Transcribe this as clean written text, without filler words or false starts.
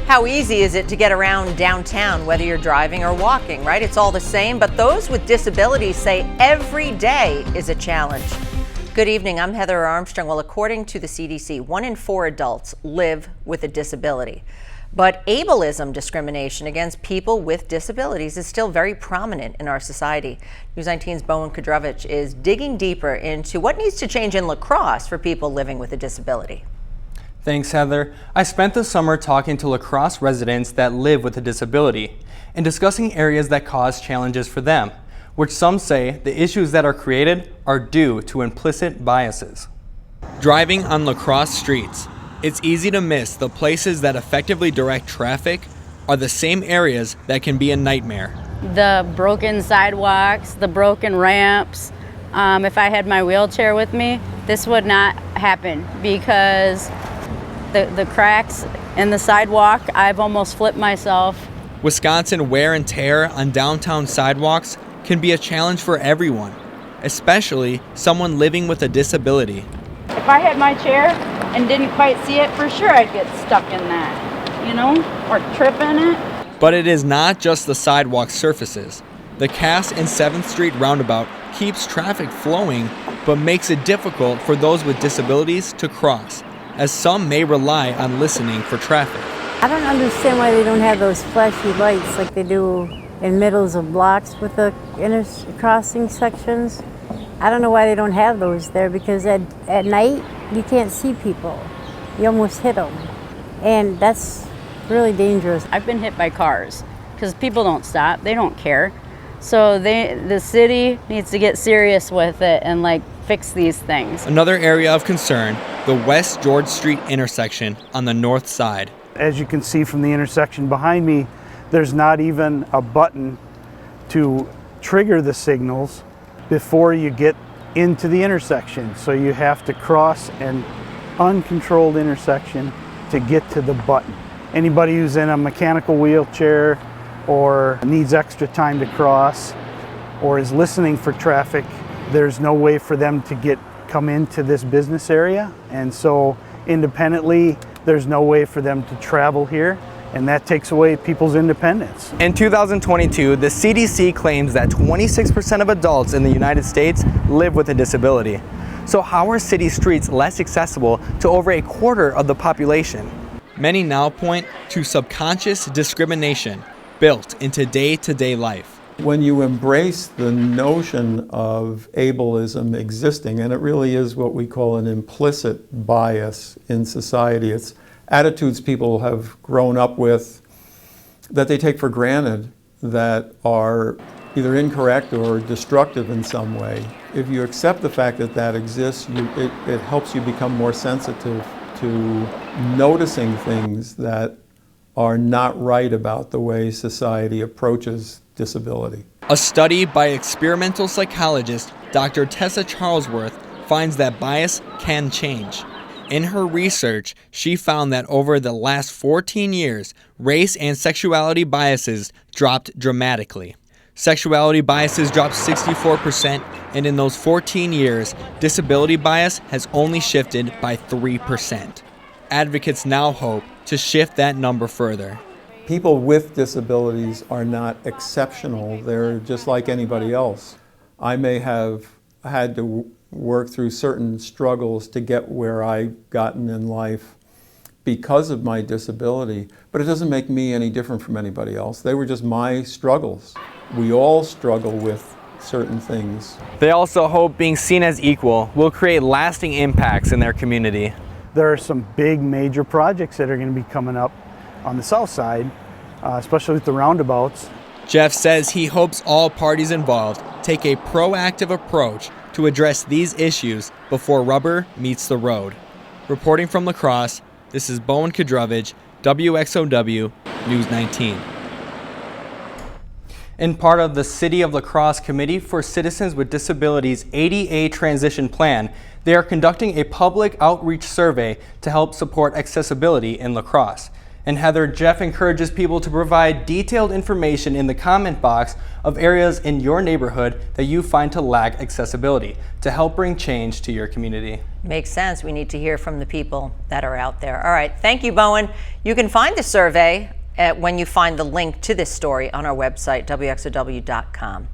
How easy is it to get around downtown, whether you're driving or walking, right? It's all the same, but those with disabilities say every day is a challenge. Good evening, I'm Heather Armstrong. Well, according to the CDC, 1 in 4 adults live with a disability. But ableism discrimination against people with disabilities is still very prominent in our society. News 19's Bowen Kudrovich is digging deeper into what needs to change in La Crosse for people living with a disability. Thanks, Heather. I spent the summer talking to La Crosse residents that live with a disability and discussing areas that cause challenges for them, which some say the issues that are created are due to implicit biases. Driving on La Crosse streets, it's easy to miss the places that effectively direct traffic are the same areas that can be a nightmare. The broken sidewalks, the broken ramps. If I had my wheelchair with me, this would not happen because the cracks in the sidewalk, I've almost flipped myself. Wisconsin wear and tear on downtown sidewalks can be a challenge for everyone, especially someone living with a disability. If I had my chair and didn't quite see it, for sure I'd get stuck in that, you know, or trip in it. But it is not just the sidewalk surfaces. The Cass and 7th Street roundabout keeps traffic flowing, but makes it difficult for those with disabilities to cross, as some may rely on listening for traffic. I don't understand why they don't have those flashy lights like they do in middles of blocks with the crossing sections. I don't know why they don't have those there, because at night you can't see people. You almost hit them, and that's really dangerous. I've been hit by cars because people don't stop, they don't care. So the city needs to get serious with it and fix these things. Another area of concern, the West George Street intersection on the north side. As you can see from the intersection behind me, there's not even a button to trigger the signals before you get into the intersection. So you have to cross an uncontrolled intersection to get to the button. Anybody who's in a mechanical wheelchair or needs extra time to cross or is listening for traffic, there's no way for them to come into this business area. And so independently, there's no way for them to travel here, and that takes away people's independence. In 2022, the CDC claims that 26% of adults in the United States live with a disability. So how are city streets less accessible to over a quarter of the population? Many now point to subconscious discrimination built into day-to-day life. When you embrace the notion of ableism existing, and it really is what we call an implicit bias in society, it's attitudes people have grown up with that they take for granted that are either incorrect or destructive in some way. If you accept the fact that that exists, it helps you become more sensitive to noticing things that are not right about the way society approaches disability. A study by experimental psychologist Dr. Tessa Charlesworth finds that bias can change. In her research, she found that over the last 14 years, race and sexuality biases dropped dramatically. Sexuality biases dropped 64%, and in those 14 years, disability bias has only shifted by 3%. Advocates now hope to shift that number further. People with disabilities are not exceptional. They're just like anybody else. I may have had to work through certain struggles to get where I've gotten in life because of my disability, but it doesn't make me any different from anybody else. They were just my struggles. We all struggle with certain things. They also hope being seen as equal will create lasting impacts in their community. There are some big major projects that are going to be coming up on the south side, especially with the roundabouts. Jeff says he hopes all parties involved take a proactive approach to address these issues before rubber meets the road. Reporting from La Crosse, this is Bowen Kudrovich, WXOW News 19. In part of the City of La Crosse Committee for Citizens with Disabilities ADA Transition Plan, they are conducting a public outreach survey to help support accessibility in La Crosse. And Heather, Jeff encourages people to provide detailed information in the comment box of areas in your neighborhood that you find to lack accessibility to help bring change to your community. Makes sense. We need to hear from the people that are out there. All right. Thank you, Bowen. You can find the survey when you find the link to this story on our website, wxow.com.